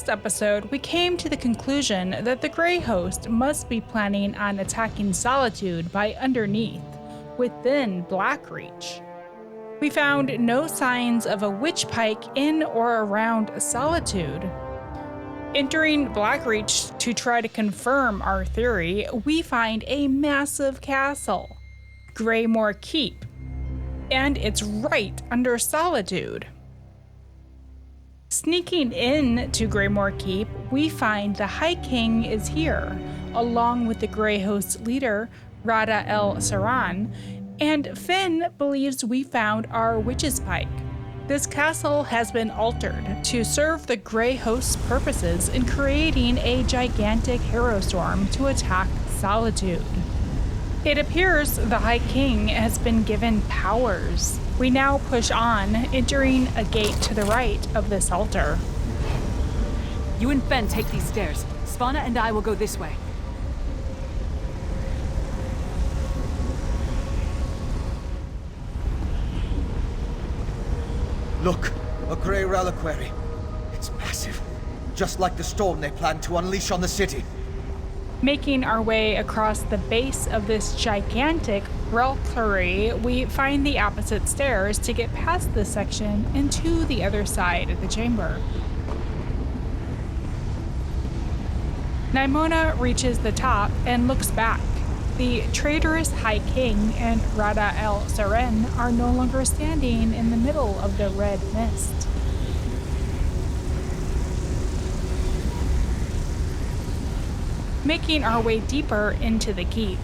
last episode, we came to the conclusion that the Grey Host must be planning on attacking Solitude by underneath, within Blackreach. We found no signs of a witch pike in or around Solitude. Entering Blackreach to try to confirm our theory, we find a massive castle, Greymoor Keep, and it's right under Solitude. Sneaking in to Greymoor Keep, we find the High King is here, along with the Grey Host's leader, Rada El Saran, and Finn believes we found our witch's pike. This castle has been altered to serve the Grey Host's purposes in creating a gigantic harrowstorm to attack Solitude. It appears the High King has been given powers. We now push on, entering a gate to the right of this altar. You and Fenn take these stairs. Svanna and I will go this way. Look, a grey reliquary. It's massive, just like the storm they planned to unleash on the city. Making our way across the base of this gigantic reliquary, we find the opposite stairs to get past this section and to the other side of the chamber. Nimonia reaches the top and looks back. The traitorous High King and Rada El Saren are no longer standing in the middle of the red mist. Making our way deeper into the keep,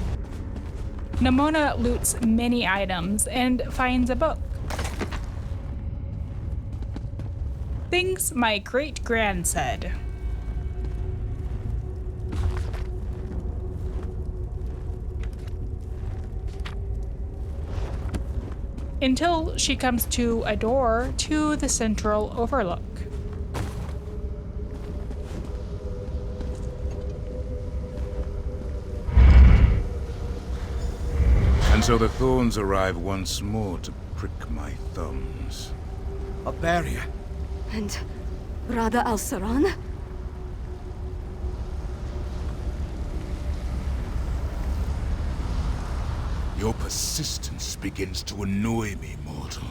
Nimonia loots many items and finds a book. Things my great-grand said. Until she comes to a door to the central overlook. And so the thorns arrive once more to prick my thumbs. A barrier. And Rada Al Saran? Your persistence begins to annoy me, mortal.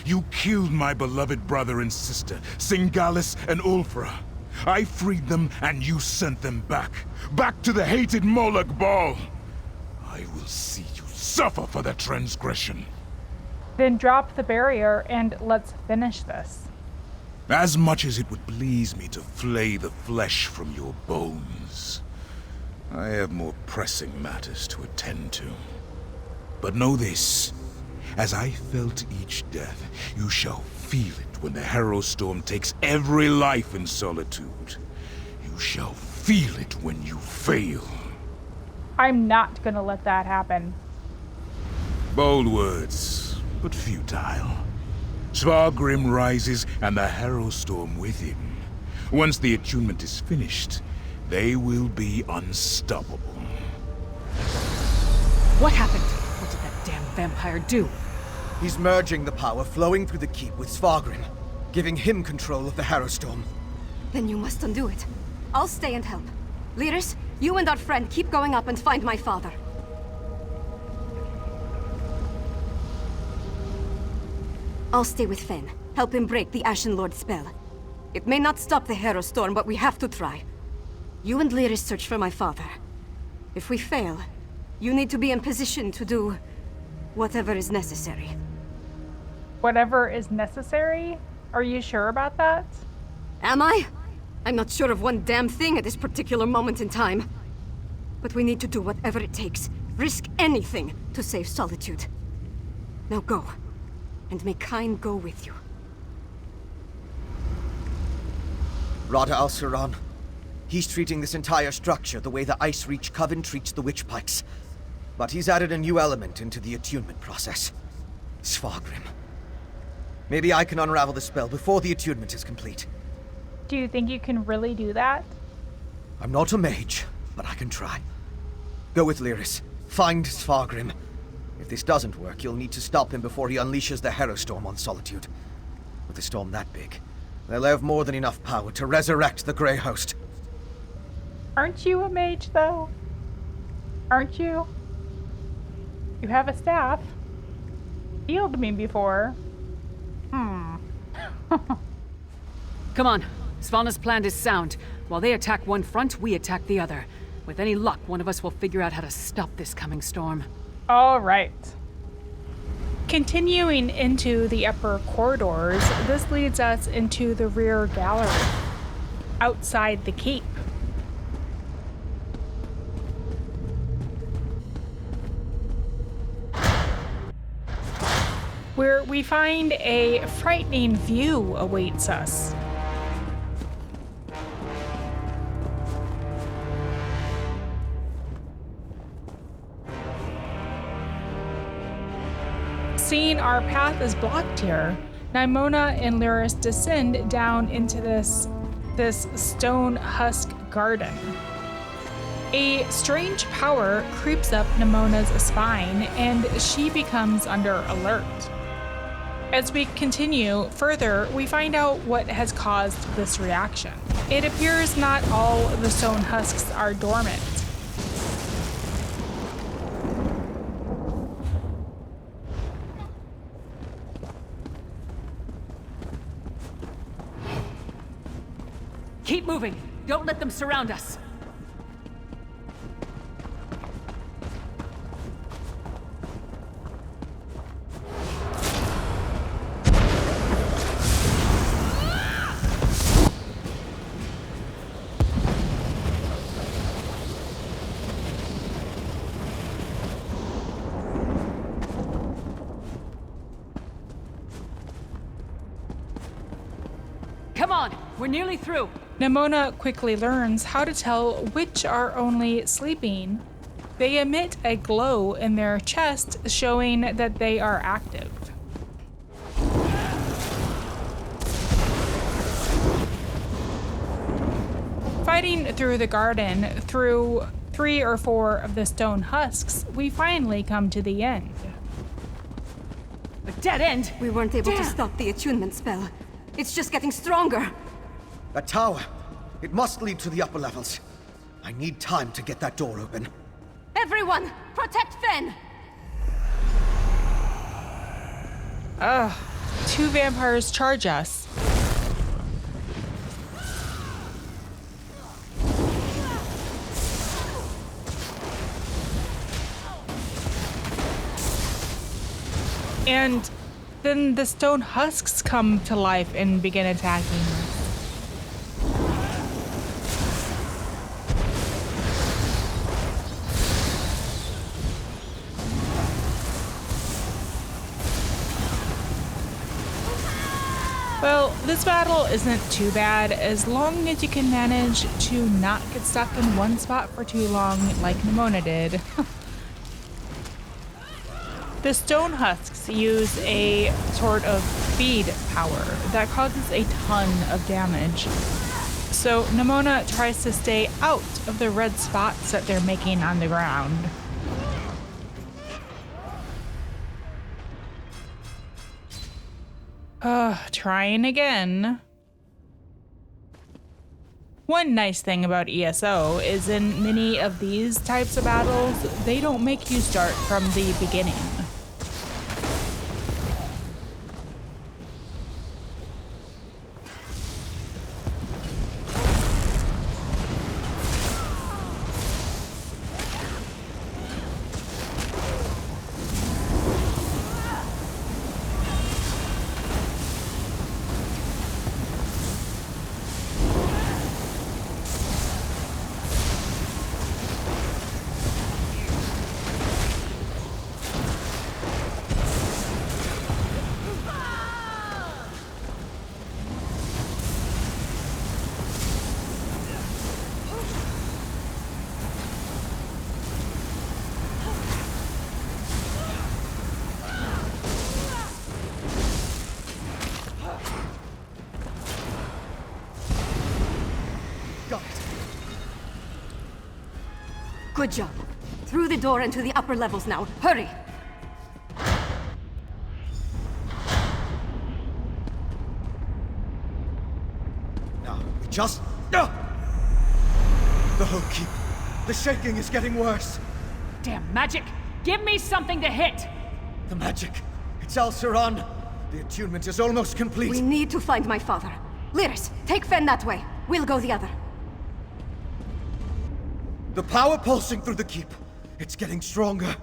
You killed my beloved brother and sister, Singalis and Ulfra. I freed them and you sent them back to the hated Moloch Ball. I will see you suffer for the transgression. Then drop the barrier and let's finish this. As much as it would please me to flay the flesh from your bones, I have more pressing matters to attend to. But know this, as I felt each death, you shall feel it when the harrowstorm takes every life in Solitude. You shall feel it when you fail. I'm not gonna let that happen. Bold words, but futile. Svargrim rises and the harrowstorm with him. Once the attunement is finished, they will be unstoppable. What happened? What did that damn vampire do? He's merging the power flowing through the keep with Svargrim, giving him control of the harrowstorm. Then you must undo it. I'll stay and help. Leaders, you and our friend keep going up and find my father. I'll stay with Fenn. Help him break the Ashen Lord's spell. It may not stop the harrowstorm, but we have to try. You and Lyris search for my father. If we fail, you need to be in position to do whatever is necessary. Whatever is necessary? Are you sure about that? Am I? I'm not sure of one damn thing at this particular moment in time. But we need to do whatever it takes. Risk anything to save Solitude. Now go. And may Kyne go with you. Rada Al Saran. He's treating this entire structure the way the Ice Reach Coven treats the Witch Pikes. But he's added a new element into the attunement process. Svargrim. Maybe I can unravel the spell before the attunement is complete. Do you think you can really do that? I'm not a mage, but I can try. Go with Lyris. Find Svargrim. If this doesn't work, you'll need to stop him before he unleashes the harrowstorm on Solitude. With a storm that big, They'll have more than enough power to resurrect the Grey Host. Aren't you a mage, though? Aren't you? You have a staff. Healed me before. Come on. Svalna's plan is sound. While they attack one front, we attack the other. With any luck, one of us will figure out how to stop this coming storm. All right. Continuing into the upper corridors, this leads us into the rear gallery, outside the keep. Where we find a frightening view awaits us. Seeing our path is blocked here, Nimonia and Lyris descend down into this stone husk garden. A strange power creeps up Nimonia's spine, and she becomes under alert. As we continue further, we find out what has caused this reaction. It appears not all the stone husks are dormant. Keep moving. Don't let them surround us. Come on, we're nearly through. Nimonia quickly learns how to tell which are only sleeping. They emit a glow in their chest, showing that they are active. Fighting through the garden, through 3 or 4 of the stone husks, we finally come to the end. A dead end? We weren't able to stop the attunement spell. It's just getting stronger. That tower. It must lead to the upper levels. I need time to get that door open. Everyone, protect Fen! 2 vampires charge us. And then the stone husks come to life and begin attacking us. Well, this battle isn't too bad as long as you can manage to not get stuck in one spot for too long like Nimonia did. The stone husks use a sort of feed power that causes a ton of damage. So Nimonia tries to stay out of the red spots that they're making on the ground. Trying again. One nice thing about ESO is in many of these types of battles, they don't make you start from the beginning. Good job. Through the door and to the upper levels now. Hurry! just... The whole keep. The shaking is getting worse. Damn magic! Give me something to hit! The magic. It's Al-Saran. The attunement is almost complete. We need to find my father. Lyris, take Fen that way. We'll go the other. The power pulsing through the keep. It's getting stronger.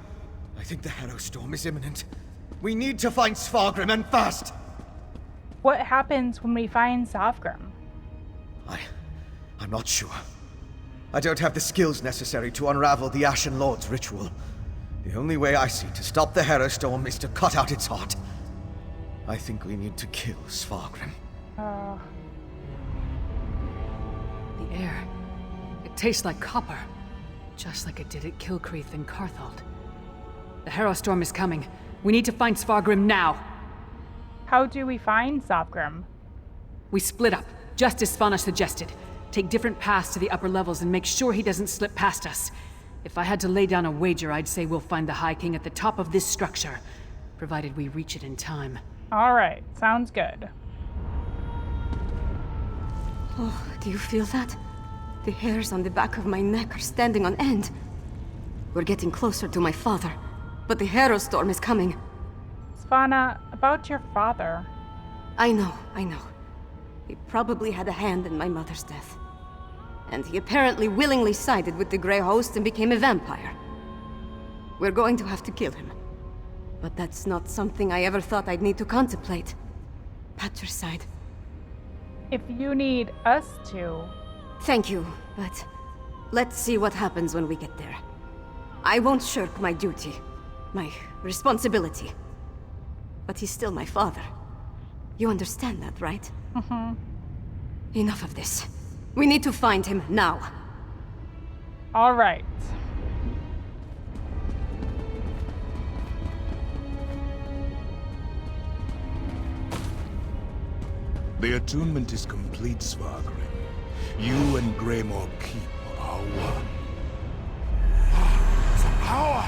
I think the harrowstorm is imminent. We need to find Svargrim, and fast! What happens when we find Sovgrim? I'm not sure. I don't have the skills necessary to unravel the Ashen Lord's ritual. The only way I see to stop the harrowstorm is to cut out its heart. I think we need to kill Svargrim. The air. It tastes like copper. Just like it did at Kilcreath and Carthald. The harrowstorm is coming. We need to find Svargrim now. How do we find Sovgrim? We split up, just as Svanna suggested. Take different paths to the upper levels and make sure he doesn't slip past us. If I had to lay down a wager, I'd say we'll find the High King at the top of this structure, provided we reach it in time. All right, sounds good. Oh, do you feel that? The hairs on the back of my neck are standing on end. We're getting closer to my father, but the harrowstorm is coming. Svanna, about your father. I know. He probably had a hand in my mother's death. And he apparently willingly sided with the Grey Host and became a vampire. We're going to have to kill him. But that's not something I ever thought I'd need to contemplate. Patricide. If you need us to... Thank you, but let's see what happens when we get there. I won't shirk my duty, my responsibility. But he's still my father. You understand that, right? Mm-hmm. Enough of this. We need to find him now. All right. The attunement is complete, Svargrim. You and Greymoor Keep are one. The power!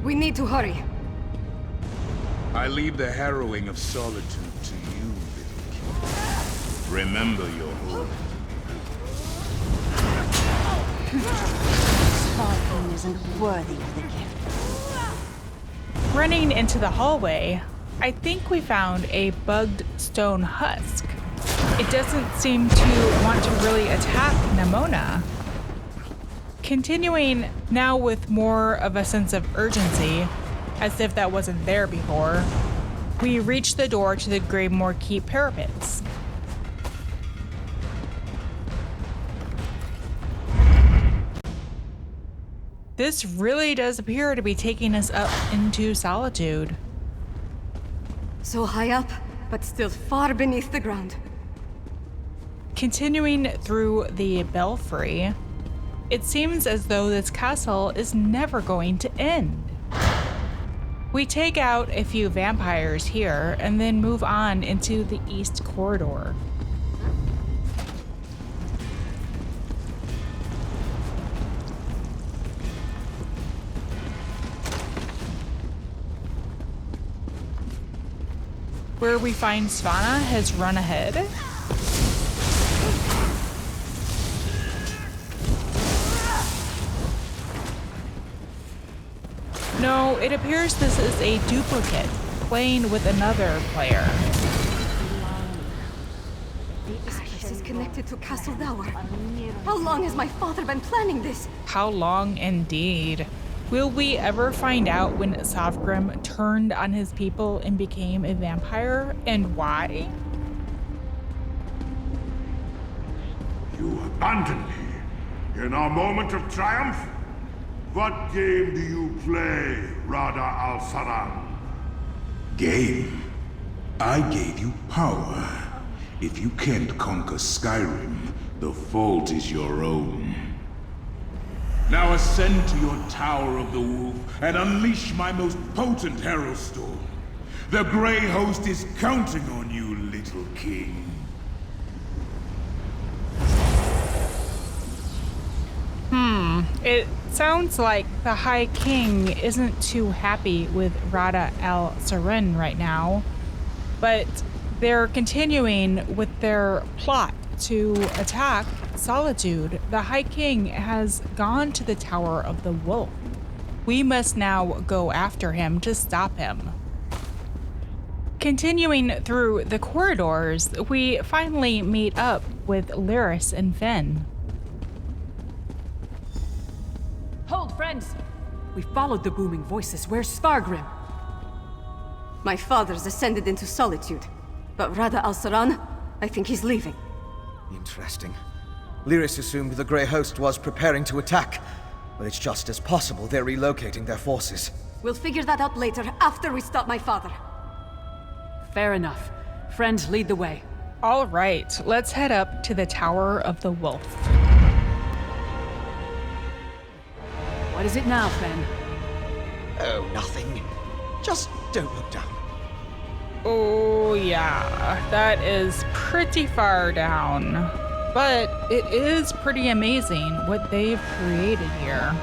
We need to hurry. I leave the harrowing of solitude to you, little kid. Remember your oath. Skald-King isn't worthy of the gift. Running into the hallway, I think we found a bugged stone husk. It doesn't seem to want to really attack Nimonia. Continuing now with more of a sense of urgency, as if that wasn't there before, we reach the door to the Greymoor Keep parapets. This really does appear to be taking us up into Solitude. So high up, but still far beneath the ground. Continuing through the belfry, it seems as though this castle is never going to end. We take out a few vampires here and then move on into the east corridor. Where we find Svanna has run ahead. No, it appears this is a duplicate, playing with another player. This place is connected to Castle Dower. How long has my father been planning this? How long indeed. Will we ever find out when Sovgrim turned on his people and became a vampire, and why? You abandoned me in our moment of triumph? What game do you play, Rada Al-Saran? Game? I gave you power. If you can't conquer Skyrim, the fault is your own. Now ascend to your Tower of the Wolf and unleash my most potent harrowstorm. The Grey Host is counting on you, little king. It sounds like the High King isn't too happy with Rada Al-Saran right now. but they're continuing with their plot to attack Solitude. The High King has gone to the Tower of the Wolf. We must now go after him to stop him. Continuing through the corridors, we finally meet up with Lyris and Finn. Hold, friends! We followed the booming voices. Where's Svargrim? My father's ascended into Solitude, but Rada al-Saran, I think he's leaving. Interesting. Lyris assumed the Grey Host was preparing to attack, but it's just as possible they're relocating their forces. We'll figure that out later, after we stop my father. Fair enough. Friend, lead the way. All right, let's head up to the Tower of the Wolf. What is it now, Finn? Oh, nothing. Just don't look down. Oh yeah, that is pretty far down. But it is pretty amazing what they've created here.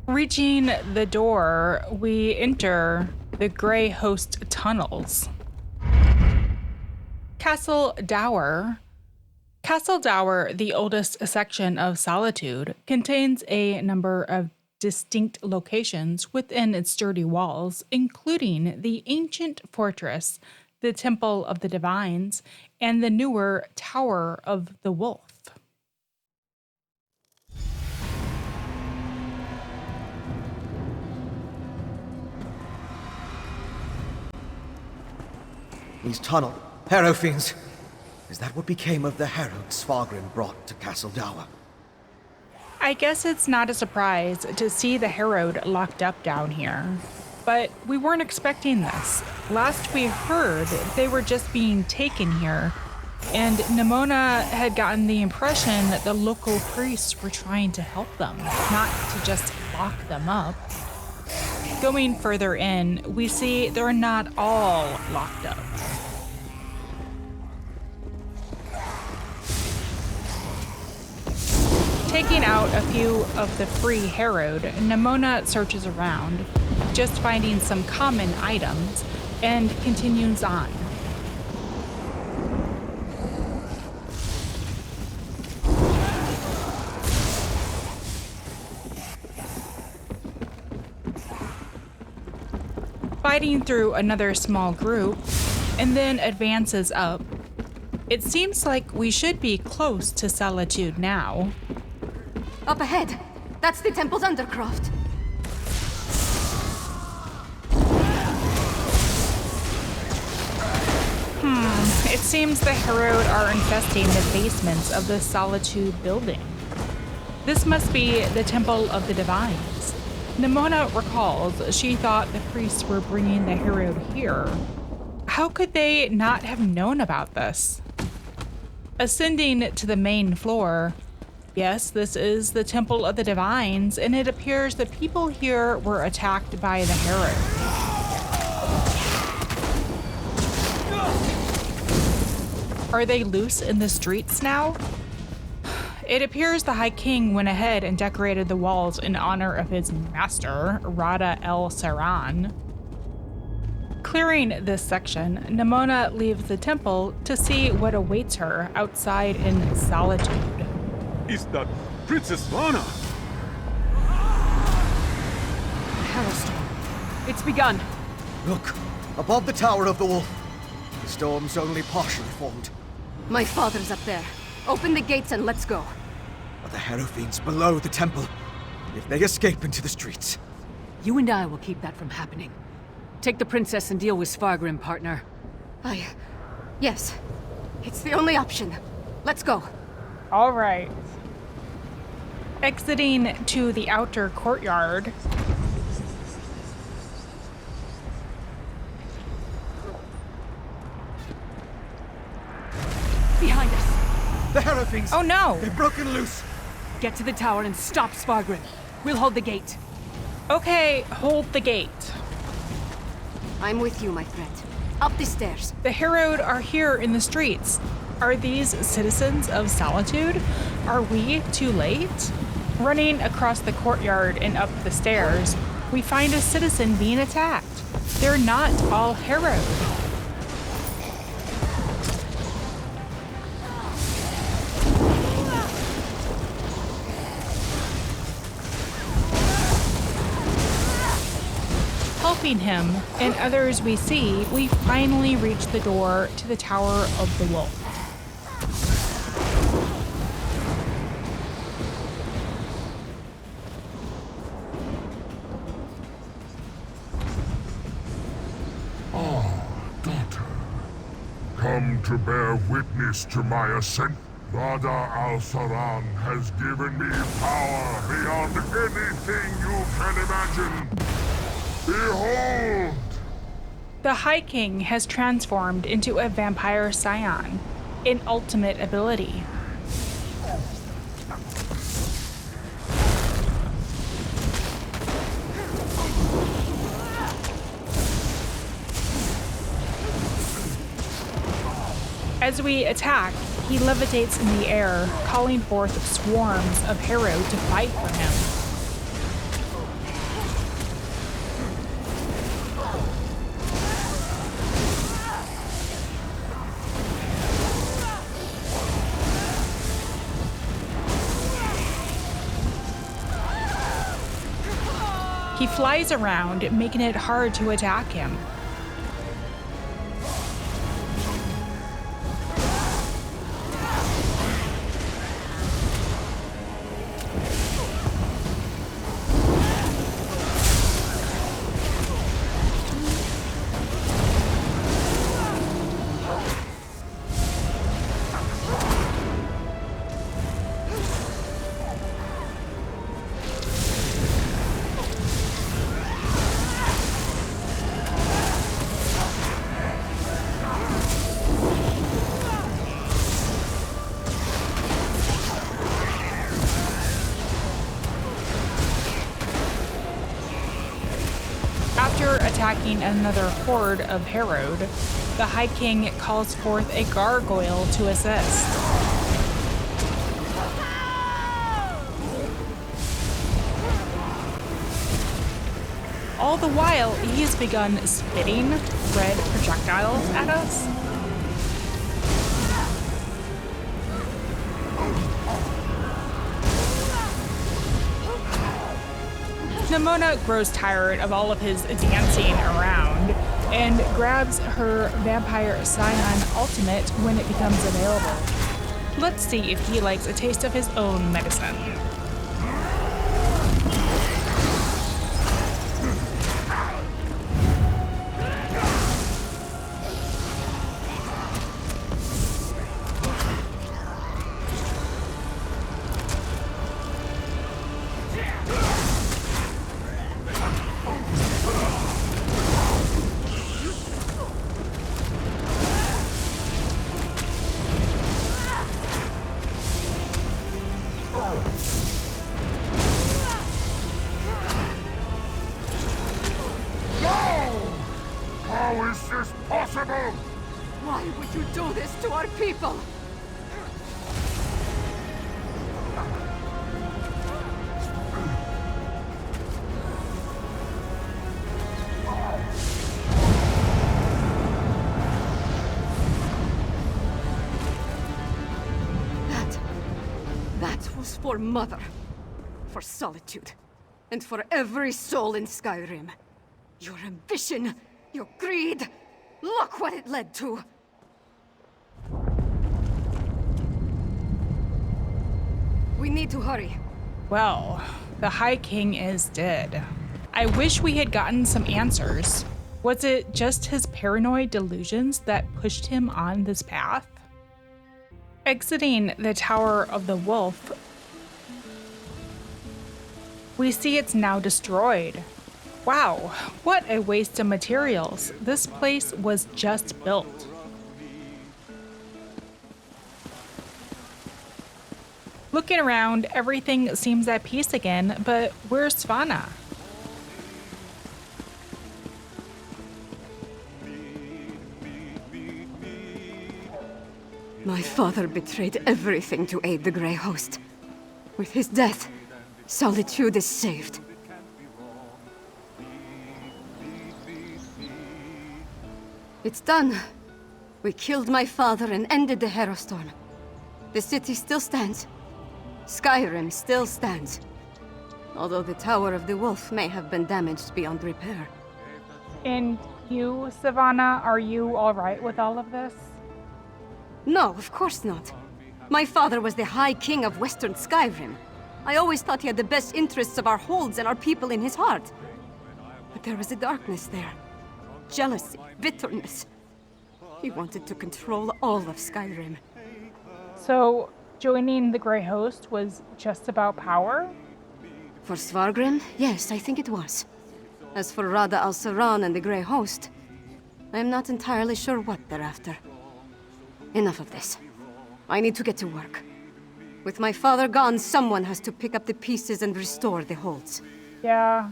Reaching the door, we enter the Grey Host tunnels. Castle Dower. Castle Dower, the oldest section of Solitude, contains a number of distinct locations within its sturdy walls, including the ancient fortress, the Temple of the Divines, and the newer Tower of the Wolf. These tunnel harrow fiends. Is that what became of the herald Svargrim brought to Castle Dower? I guess it's not a surprise to see the Harrowed locked up down here. But we weren't expecting this. Last we heard, they were just being taken here, and Nimonia had gotten the impression that the local priests were trying to help them, not to just lock them up. Going further in, we see they're not all locked up. Taking out a few of the free Harrowed, Nimonia searches around, just finding some common items, and continues on. Fighting through another small group, and then advances up. It seems like we should be close to Solitude now. Up ahead! That's the temple's Undercroft! It seems the Harrowed are infesting the basements of the Solitude building. This must be the Temple of the Divines. Nimonia recalls she thought the priests were bringing the Harrowed here. How could they not have known about this? Ascending to the main floor, yes, this is the Temple of the Divines, and it appears the people here were attacked by the Harrowed. Are they loose in the streets now? It appears the High King went ahead and decorated the walls in honor of his master, Rada al-Saran. Clearing this section, Nimonia leaves the temple to see what awaits her outside in Solitude. Is that Princess Lana? Harrowstorm. It's begun. Look, above the Tower of the Wolf. The storm's only partially formed. My father's up there. Open the gates and let's go. But the harrow fiends below the temple. If they escape into the streets. You and I will keep that from happening. Take the princess and deal with Svargrim, partner. Yes. It's the only option. Let's go. All right. Exiting to the outer courtyard. Behind us. The harrow fiends! Oh no! They've broken loose! Get to the tower and stop Svargrim. We'll hold the gate. Okay, hold the gate. I'm with you, my friend. Up the stairs. The Harrowed are here in the streets. Are these citizens of Solitude? Are we too late? Running across the courtyard and up the stairs, we find a citizen being attacked. They're not all harrowed. Helping him and others we see, we finally reach the door to the Tower of the Wolf. Come to bear witness to my ascent. Rada al-Saran has given me power beyond anything you can imagine. Behold! The High King has transformed into a vampire scion, an ultimate ability. As we attack, he levitates in the air, calling forth swarms of harrow to fight for him. He flies around, making it hard to attack him. After attacking another horde of harrowed, the High King calls forth a gargoyle to assist. All the while, he has begun spitting red projectiles at us. Nimonia grows tired of all of his dancing around and grabs her Vampire Scion ultimate when it becomes available. Let's see if he likes a taste of his own medicine. How is this possible? Why would you do this to our people? That was for Mother, for Solitude, and for every soul in Skyrim. Your ambition, your greed, look what it led to! We need to hurry. Well, the High King is dead. I wish we had gotten some answers. Was it just his paranoid delusions that pushed him on this path? Exiting the Tower of the Wolf, we see it's now destroyed. Wow, what a waste of materials. This place was just built. Looking around, everything seems at peace again, but where's Svanna? My father betrayed everything to aid the Grey Host. With his death, Solitude is saved. It's done. We killed my father and ended the harrowstorm. The city still stands. Skyrim still stands. Although the Tower of the Wolf may have been damaged beyond repair. And you, Savannah, are you all right with all of this? No, of course not. My father was the High King of Western Skyrim. I always thought he had the best interests of our holds and our people in his heart. But there was a darkness there. Jealousy, bitterness. He wanted to control all of Skyrim. So, joining the Grey Host was just about power? For Svargrim, yes, I think it was. As for Rada al-Saran and the Grey Host, I am not entirely sure what they're after. Enough of this. I need to get to work. With my father gone, someone has to pick up the pieces and restore the holds. Yeah.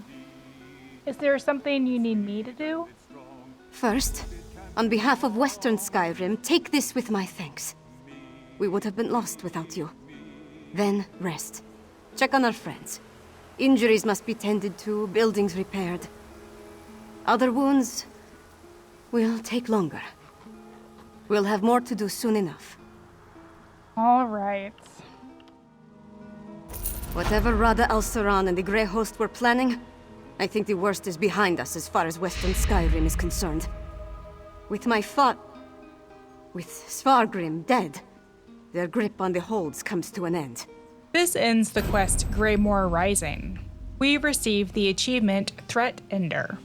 Is there something you need me to do? First, on behalf of Western Skyrim, take this with my thanks. We would have been lost without you. Then, rest. Check on our friends. Injuries must be tended to, buildings repaired. Other wounds will take longer. We'll have more to do soon enough. All right. Whatever Rada al-Saran and the Grey Host were planning, I think the worst is behind us as far as Western Skyrim is concerned. With Svargrim dead, their grip on the holds comes to an end. This ends the quest Greymoor Rising. We receive the achievement Threat Ender.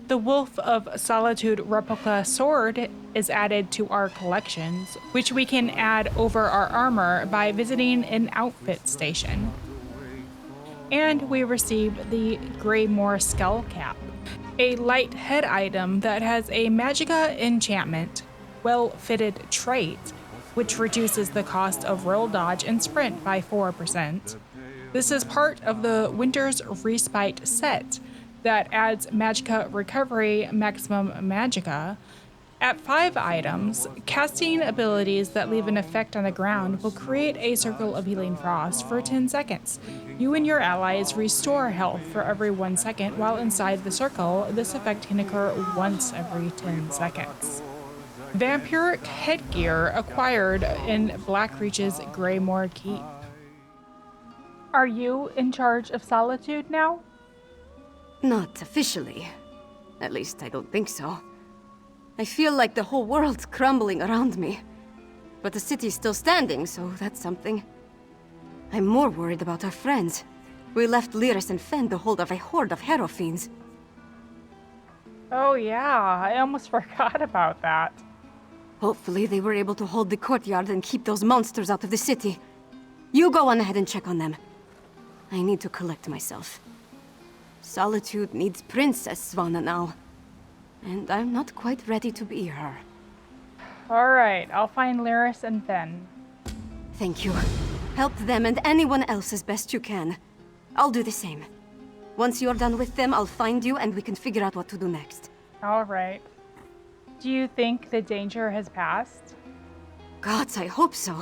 The Wolf of Solitude replica sword is added to our collections, which we can add over our armor by visiting an outfit station. And we receive the Graymore Skull Cap, a light head item that has a Magicka enchantment, well-fitted trait, which reduces the cost of roll dodge and sprint by 4%. This is part of the Winter's Respite set that adds Magicka Recovery Maximum Magicka. At 5 items, casting abilities that leave an effect on the ground will create a circle of healing frost for 10 seconds. You and your allies restore health for every 1 second, while inside the circle, this effect can occur once every 10 seconds. Vampiric headgear acquired in Blackreach's Greymoor Keep. Are you in charge of Solitude now? Not officially. At least I don't think so. I feel like the whole world's crumbling around me. But the city's still standing, so that's something. I'm more worried about our friends. We left Lyris and Fen to hold of a horde of harrow fiends. Oh yeah, I almost forgot about that. Hopefully they were able to hold the courtyard and keep those monsters out of the city. You go on ahead and check on them. I need to collect myself. Solitude needs Princess Svanna now. And I'm not quite ready to be her. Alright, I'll find Lyris and Fen. Thank you. Help them and anyone else as best you can. I'll do the same. Once you're done with them, I'll find you and we can figure out what to do next. Alright. Do you think the danger has passed? Gods, I hope so.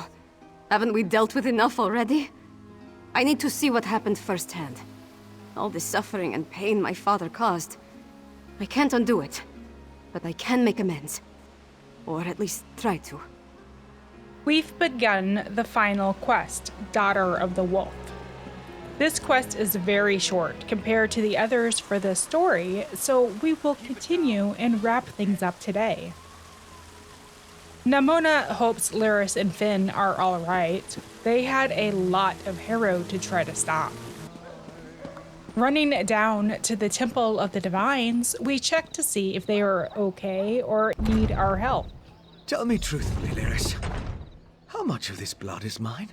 Haven't we dealt with enough already? I need to see what happened firsthand. All the suffering and pain my father caused. I can't undo it, but I can make amends. Or at least try to. We've begun the final quest, Daughter of the Wolf. This quest is very short compared to the others for the story, so we will continue and wrap things up today. Nimonia hopes Lyris and Fen are alright. They had a lot of harrow to try to stop. Running down to the Temple of the Divines, we check to see if they are okay or need our help. Tell me truthfully, Lyris. How much of this blood is mine?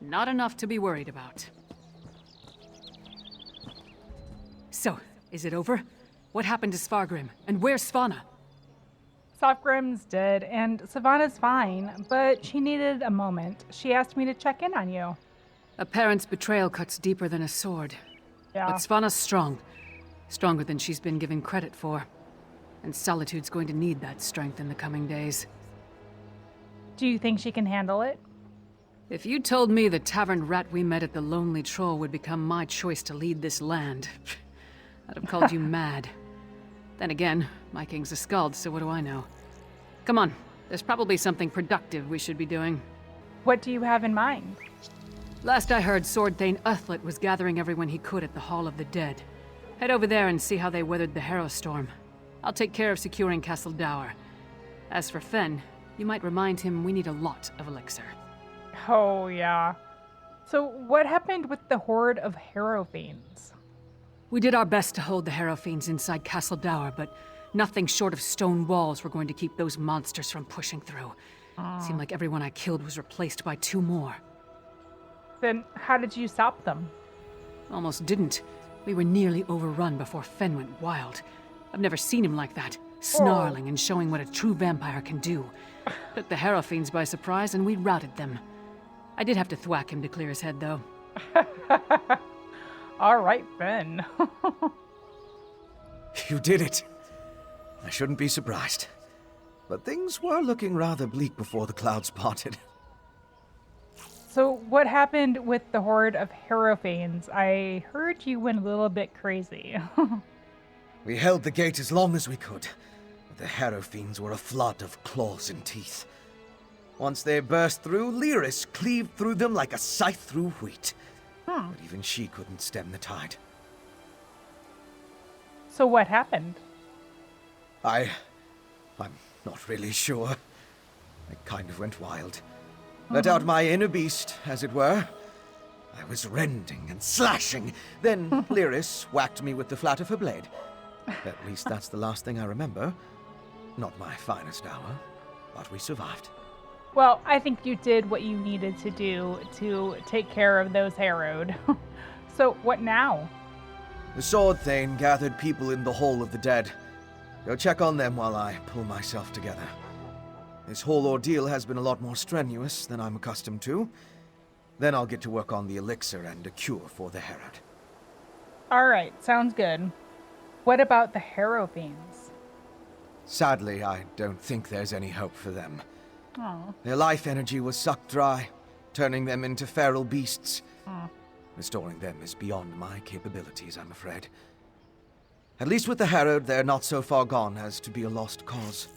Not enough to be worried about. So, is it over? What happened to Svargrim? And where's Svanna? Svargrim's dead, and Savannah's fine, but she needed a moment. She asked me to check in on you. A parent's betrayal cuts deeper than a sword. Yeah. But Svanna's strong. Stronger than she's been given credit for. And Solitude's going to need that strength in the coming days. Do you think she can handle it? If you told me the tavern rat we met at the Lonely Troll would become my choice to lead this land, I'd have called you mad. Then again, my king's a skald, so what do I know? Come on, there's probably something productive we should be doing. What do you have in mind? Last I heard, Sword Thane Uthlet was gathering everyone he could at the Hall of the Dead. Head over there and see how they weathered the harrowstorm. I'll take care of securing Castle Dower. As for Fen, you might remind him we need a lot of elixir. Oh, yeah. So what happened with the horde of harrow fiends? We did our best to hold the harrow fiends inside Castle Dower, but nothing short of stone walls were going to keep those monsters from pushing through. Seemed like everyone I killed was replaced by 2 more. Then how did you stop them? Almost didn't. We were nearly overrun before Fen went wild. I've never seen him like that, snarling and showing what a true vampire can do. Took the harrow fiends by surprise and we routed them. I did have to thwack him to clear his head, though. All right, Ben. You did it. I shouldn't be surprised. But things were looking rather bleak before the clouds parted. So what happened with the horde of harrow fiends? I heard you went a little bit crazy. We held the gate as long as we could. The harrow fiends were a flood of claws and teeth. Once they burst through, Lyris cleaved through them like a scythe through wheat. But even she couldn't stem the tide. So what happened? I'm not really sure. I kind of went wild. Let out my inner beast, as it were. I was rending and slashing. Then Lyris whacked me with the flat of her blade. At least that's the last thing I remember. Not my finest hour, but we survived. Well, I think you did what you needed to do to take care of those harrowed. So what now? The Sword Thane gathered people in the Hall of the Dead. Go check on them while I pull myself together. This whole ordeal has been a lot more strenuous than I'm accustomed to. Then I'll get to work on the elixir and a cure for the Herod. All right, sounds good. What about the harrow fiends? Sadly, I don't think there's any hope for them. Oh. Their life energy was sucked dry, turning them into feral beasts. Restoring them is beyond my capabilities, I'm afraid. At least with the Herod, they're not so far gone as to be a lost cause.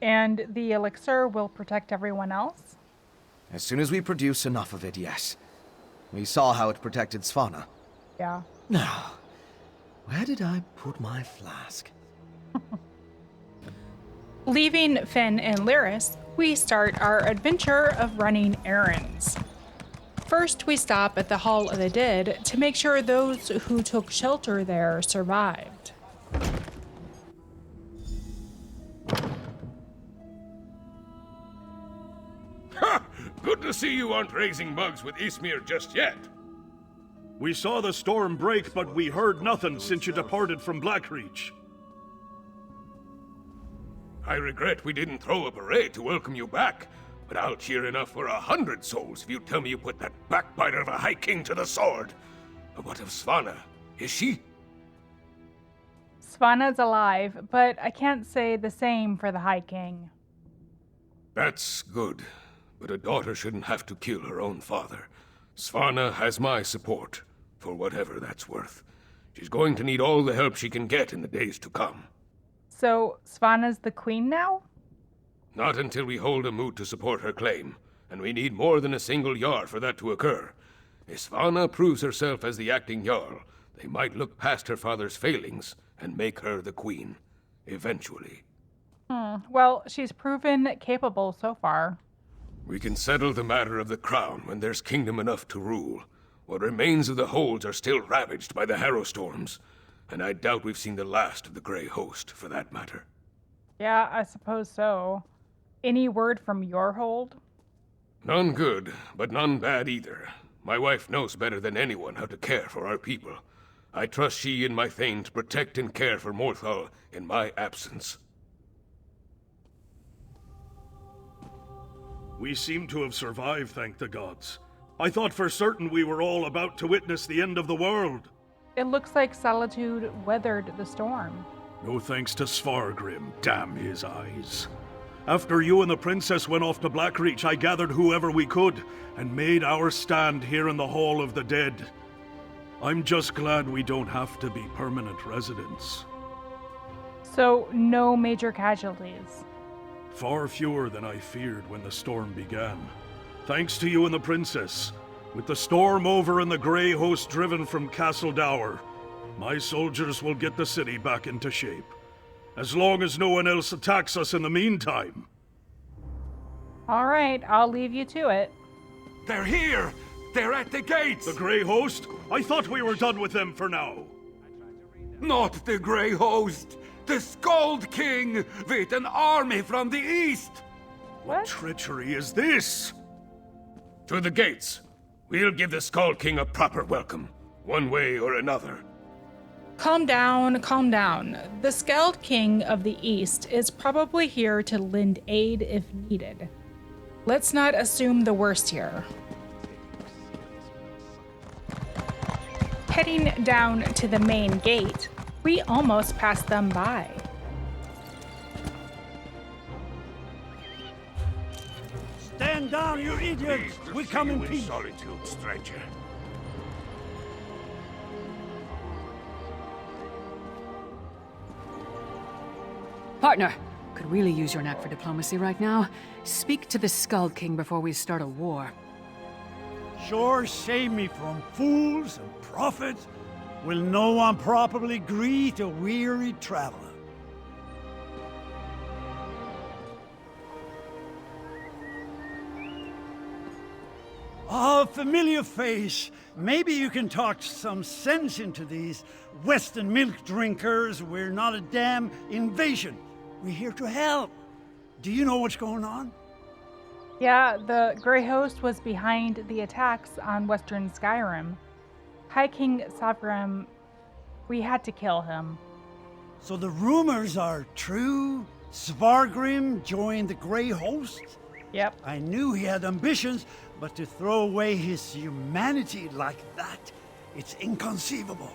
And the elixir will protect everyone else? As soon as we produce enough of it, yes. We saw how it protected Svanna. Yeah. Now, where did I put my flask? Leaving Finn and Lyris, we start our adventure of running errands. First, we stop at the Hall of the Dead to make sure those who took shelter there survived. Ha! Good to see you aren't raising bugs with Ismir just yet. We saw the storm break, but we heard nothing since you departed from Blackreach. I regret we didn't throw a parade to welcome you back, but I'll cheer enough for 100 souls if you tell me you put that backbiter of a High King to the sword. But what of Svanna? Is she? Svanna's alive, but I can't say the same for the High King. That's good, but a daughter shouldn't have to kill her own father. Svanna has my support, for whatever that's worth. She's going to need all the help she can get in the days to come. So, Svanna's the queen now? Not until we hold a moot to support her claim, and we need more than a single Jarl for that to occur. If Svanna proves herself as the acting Jarl, they might look past her father's failings and make her the queen, eventually. Well, she's proven capable so far. We can settle the matter of the crown when there's kingdom enough to rule. What remains of the holds are still ravaged by the harrowstorms, and I doubt we've seen the last of the Grey Host, for that matter. Yeah, I suppose so. Any word from your hold? None good, but none bad either. My wife knows better than anyone how to care for our people. I trust she and my Thane to protect and care for Morthal in my absence. We seem to have survived, thank the gods. I thought for certain we were all about to witness the end of the world. It looks like Solitude weathered the storm. No thanks to Svargrim, damn his eyes. After you and the princess went off to Blackreach, I gathered whoever we could and made our stand here in the Hall of the Dead. I'm just glad we don't have to be permanent residents. So, no major casualties. Far fewer than I feared when the storm began. Thanks to you and the princess. With the storm over and the Grey host driven from Castle Dower, my soldiers will get the city back into shape. As long as no one else attacks us in the meantime. All right, I'll leave you to it. They're here! They're at the gates! The Grey host? I thought we were done with them for now. Not the Grey host! The Skald-King with an army from the east! What? Treachery is this? To the gates. We'll give the Skald-King a proper welcome, one way or another. Calm down, calm down. The Skald-King of the East is probably here to lend aid if needed. Let's not assume the worst here. Heading down to the main gate, we almost passed them by. Stand down, you idiots! We come in peace. Solitude, stranger. Partner, could really use your knack for diplomacy right now. Speak to the Skald-King before we start a war. Sure, save me from fools and prophets. Will no one properly greet a weary traveler? Oh, familiar face. Maybe you can talk some sense into these Western milk drinkers. We're not a damn invasion. We're here to help. Do you know what's going on? Yeah, the Grey Host was behind the attacks on Western Skyrim. High King Savgrim, we had to kill him. So the rumors are true? Svargrim joined the Grey Host? Yep. I knew he had ambitions, but to throw away his humanity like that, it's inconceivable.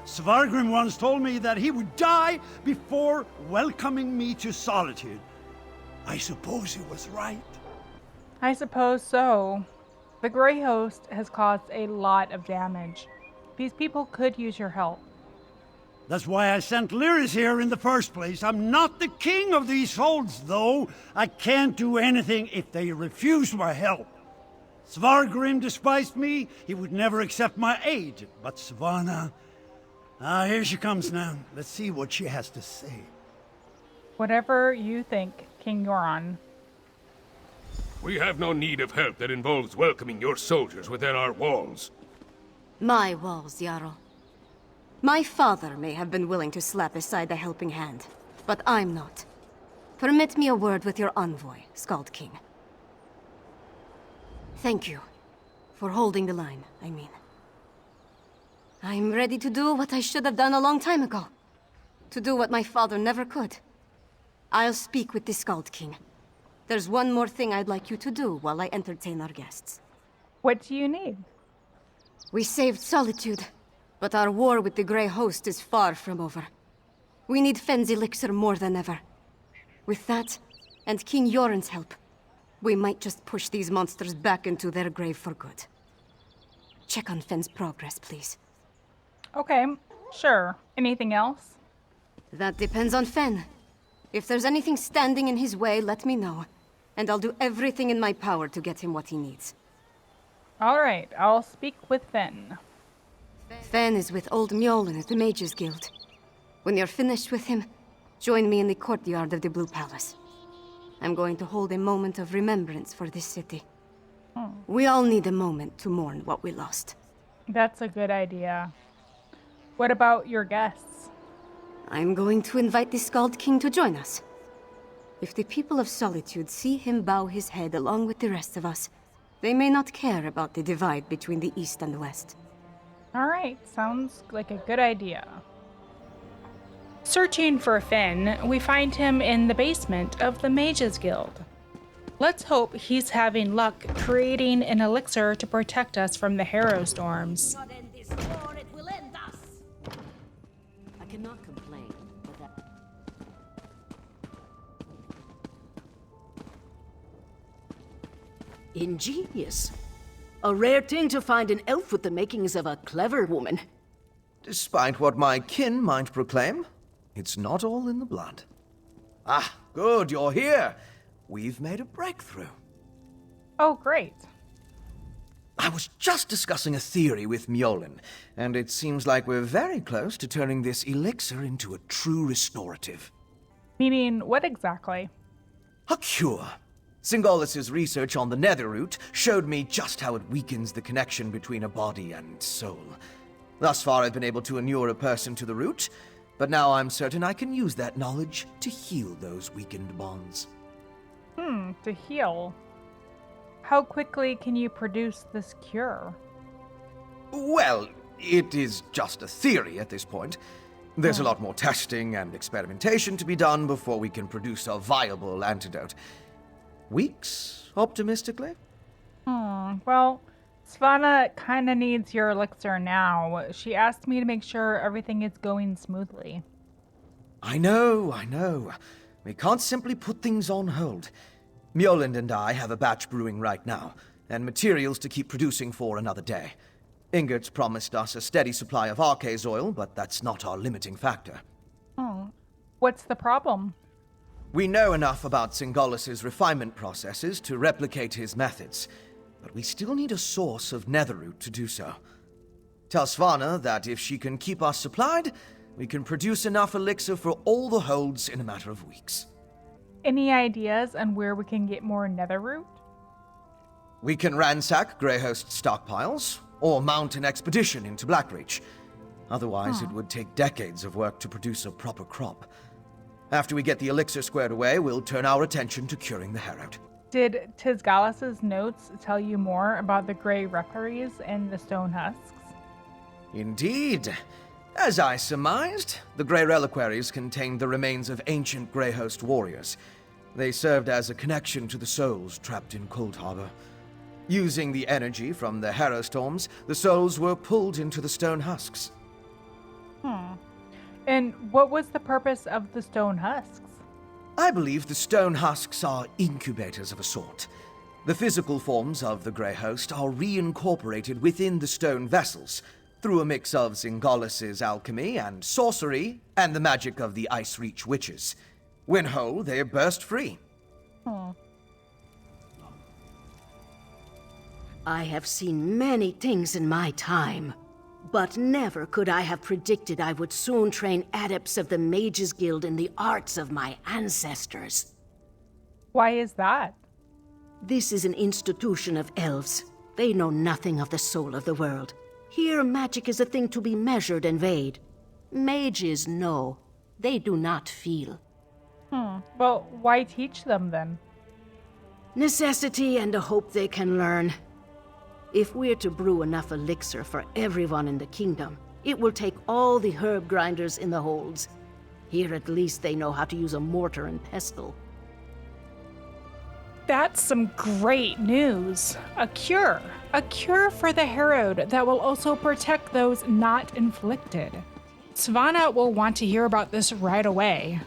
Svargrim once told me that he would die before welcoming me to Solitude. I suppose he was right. I suppose so. The Grey Host has caused a lot of damage. These people could use your help. That's why I sent Lyris here in the first place. I'm not the king of these holds, though. I can't do anything if they refuse my help. Svargrim despised me. He would never accept my aid. But Svanna... here she comes now. Let's see what she has to say. Whatever you think, King Yoron. We have no need of help that involves welcoming your soldiers within our walls. My walls, Jarl. My father may have been willing to slap aside a helping hand, but I'm not. Permit me a word with your envoy, Skald-King. Thank you. For holding the line, I mean. I'm ready to do what I should have done a long time ago. To do what my father never could. I'll speak with the Skald-King. There's one more thing I'd like you to do while I entertain our guests. What do you need? We saved Solitude, but our war with the Grey Host is far from over. We need Fenn's elixir more than ever. With that, and King Yoren's help, we might just push these monsters back into their grave for good. Check on Fenn's progress, please. Okay, sure. Anything else? That depends on Fenn. If there's anything standing in his way, let me know. And I'll do everything in my power to get him what he needs. All right, I'll speak with Fenn. Fenn is with Old Mjolnir at the Mages Guild. When you're finished with him, join me in the courtyard of the Blue Palace. I'm going to hold a moment of remembrance for this city. We all need a moment to mourn what we lost. That's a good idea. What about your guests? I'm going to invite the Skald-King to join us. If the people of Solitude see him bow his head along with the rest of us, they may not care about the divide between the East and the West. All right, sounds like a good idea. Searching for Finn, we find him in the basement of the Mages Guild. Let's hope he's having luck creating an elixir to protect us from the harrowstorms. I cannot complain, but that... Ingenious. A rare thing to find an elf with the makings of a clever woman. Despite what my kin might proclaim, it's not all in the blood. Ah, good, you're here. We've made a breakthrough. Oh, great. I was just discussing a theory with Mjolnir, and it seems like we're very close to turning this elixir into a true restorative. Meaning what exactly? A cure. Singolis's research on the Netherroot showed me just how it weakens the connection between a body and soul. Thus far, I've been able to inure a person to the root, but now I'm certain I can use that knowledge to heal those weakened bonds. To heal. How quickly can you produce this cure? Well, it is just a theory at this point. There's a lot more testing and experimentation to be done before we can produce a viable antidote. Weeks, optimistically? Well, Svanna kinda needs your elixir now. She asked me to make sure everything is going smoothly. I know. We can't simply put things on hold. Mjolnir and I have a batch brewing right now, and materials to keep producing for another day. Ingert promised us a steady supply of Arcase oil, but that's not our limiting factor. What's the problem? We know enough about Singolis's refinement processes to replicate his methods, but we still need a source of Netherroot to do so. Tell Svanna that if she can keep us supplied, we can produce enough elixir for all the holds in a matter of weeks. Any ideas on where we can get more Netherroot? We can ransack Greyhost stockpiles, or mount an expedition into Blackreach. Otherwise, it would take decades of work to produce a proper crop. After we get the elixir squared away, we'll turn our attention to curing the Harrowed. Did Tizgalas's notes tell you more about the Grey Referees and the Stone Husks? Indeed. As I surmised, the Grey Reliquaries contained the remains of ancient Greyhost warriors. They served as a connection to the souls trapped in Cold Harbor. Using the energy from the harrowstorms, the souls were pulled into the stone husks. And what was the purpose of the Stone Husks? I believe the stone husks are incubators of a sort. The physical forms of the Grey Host are reincorporated within the stone vessels, through a mix of Singolis's alchemy and sorcery, and the magic of the Ice Reach witches. When whole, they burst free. I have seen many things in my time, but never could I have predicted I would soon train adepts of the Mages Guild in the arts of my ancestors. Why is that? This is an institution of elves. They know nothing of the soul of the world. Here, magic is a thing to be measured and weighed. Mages know. They do not feel. Well, why teach them then? Necessity and a hope they can learn. If we're to brew enough elixir for everyone in the kingdom, it will take all the herb grinders in the holds. Here at least they know how to use a mortar and pestle. That's some great news. A cure. A cure for the Harrowed that will also protect those not inflicted. Svanna will want to hear about this right away.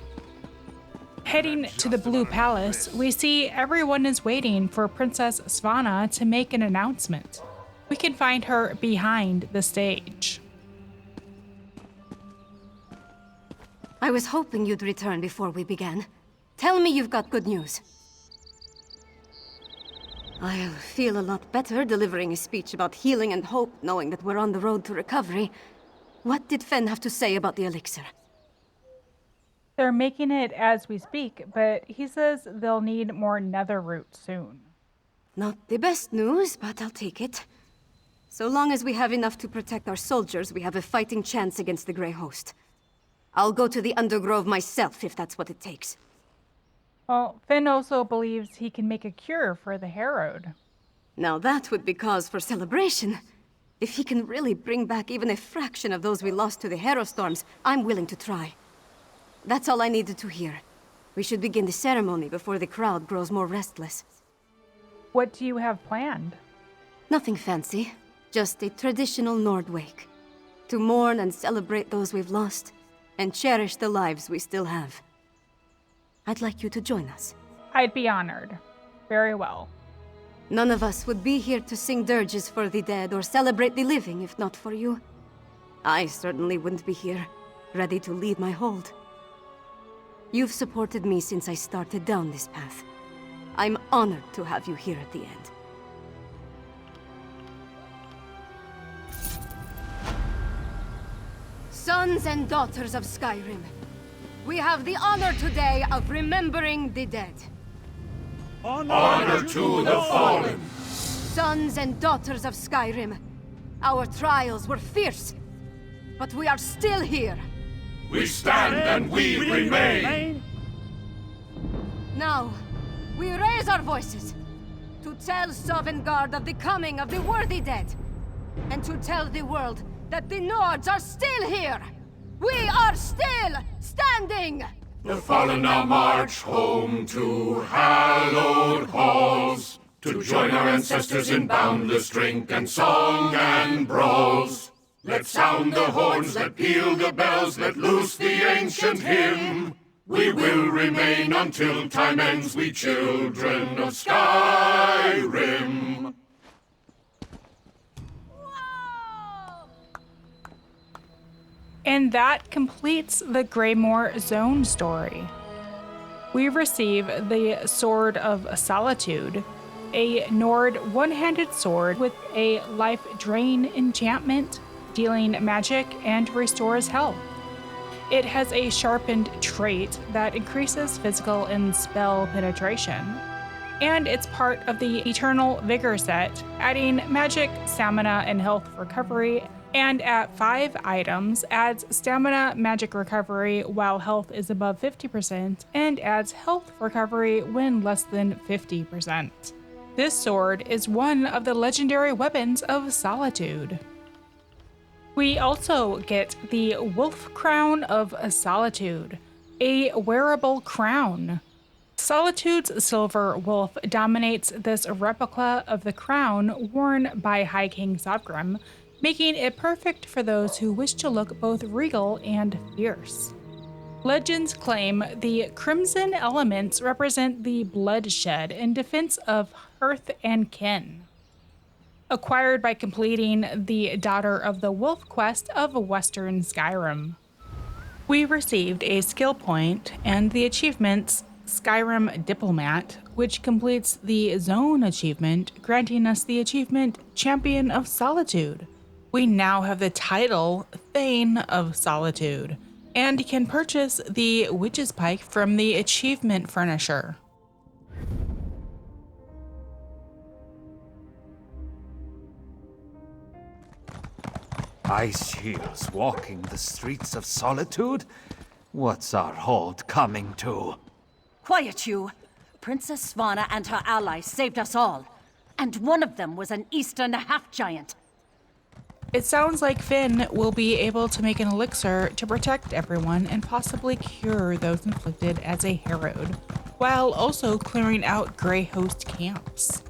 Heading to the Blue Palace, we see everyone is waiting for Princess Svanna to make an announcement. We can find her behind the stage. I was hoping you'd return before we began. Tell me you've got good news. I'll feel a lot better delivering a speech about healing and hope, knowing that we're on the road to recovery. What did Fen have to say about the elixir? They're making it as we speak, but he says they'll need more Netherroot soon. Not the best news, but I'll take it. So long as we have enough to protect our soldiers, we have a fighting chance against the Grey Host. I'll go to the Undergrove myself, if that's what it takes. Well, Finn also believes he can make a cure for the Harrowed. Now that would be cause for celebration. If he can really bring back even a fraction of those we lost to the harrowstorms, I'm willing to try. That's all I needed to hear. We should begin the ceremony before the crowd grows more restless. What do you have planned? Nothing fancy. Just a traditional Nord wake. To mourn and celebrate those we've lost, and cherish the lives we still have. I'd like you to join us. I'd be honored. Very well. None of us would be here to sing dirges for the dead or celebrate the living if not for you. I certainly wouldn't be here, ready to leave my hold. You've supported me since I started down this path. I'm honored to have you here at the end. Sons and daughters of Skyrim, we have the honor today of remembering the dead. Honor to the fallen! Sons and daughters of Skyrim, our trials were fierce, but we are still here. We stand and we remain! Now, we raise our voices to tell Sovngarde of the coming of the worthy dead, and to tell the world that the Nords are still here! We are still standing! The fallen now march home to hallowed halls, to join our ancestors in boundless drink and song and brawls. Let sound the horns, let peal the bells, let loose the ancient hymn. We will remain until time ends, we children of Skyrim. And that completes the Greymoor Zone story. We receive the Sword of Solitude, a Nord one-handed sword with a life drain enchantment, dealing magic and restores health. It has a sharpened trait that increases physical and spell penetration, and it's part of the Eternal Vigor set, adding magic, stamina, and health recovery, and at 5 items adds stamina magic recovery while health is above 50%, and adds health recovery when less than 50%. This sword is one of the legendary weapons of Solitude. We also get the Wolf Crown of Solitude, a wearable crown. Solitude's silver wolf dominates this replica of the crown worn by High King Sovgrim, making it perfect for those who wish to look both regal and fierce. Legends claim the crimson elements represent the bloodshed in defense of hearth and kin. Acquired by completing the Daughter of the Wolf quest of Western Skyrim. We received a skill point and the achievements Skyrim Diplomat, which completes the Zone achievement, granting us the achievement Champion of Solitude. We now have the title Thane of Solitude, and can purchase the Witch's Pike from the Achievement Furnisher. Ice shields walking the streets of Solitude? What's our hold coming to? Quiet you! Princess Svanna and her allies saved us all, and one of them was an Eastern half-giant. It sounds like Finn will be able to make an elixir to protect everyone and possibly cure those inflicted as a herald, while also clearing out Grey Host camps.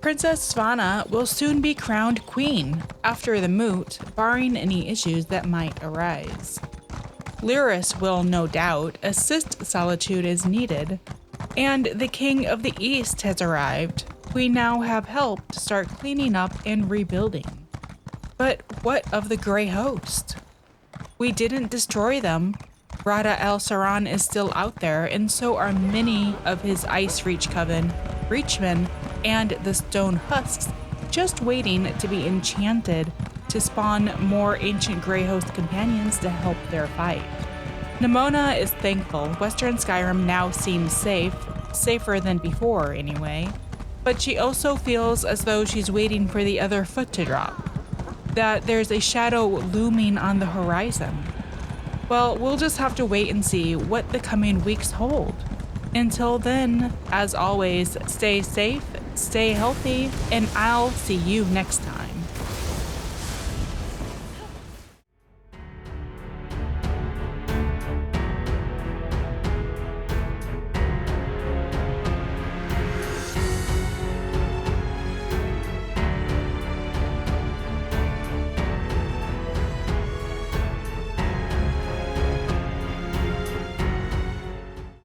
Princess Svanna will soon be crowned queen after the moot, barring any issues that might arise. Lyris will no doubt assist Solitude as needed, and the King of the East has arrived. We now have help to start cleaning up and rebuilding. But what of the Grey Host? We didn't destroy them. Rada al-Saran is still out there, and so are many of his Ice Reach Coven, Reachmen, and the Stone Husks, just waiting to be enchanted to spawn more ancient Grey Host companions to help their fight. Nimonia is thankful Western Skyrim now seems safe, safer than before anyway, but she also feels as though she's waiting for the other foot to drop, that there's a shadow looming on the horizon. Well, we'll just have to wait and see what the coming weeks hold. Until then, as always, stay safe, stay healthy, and I'll see you next time.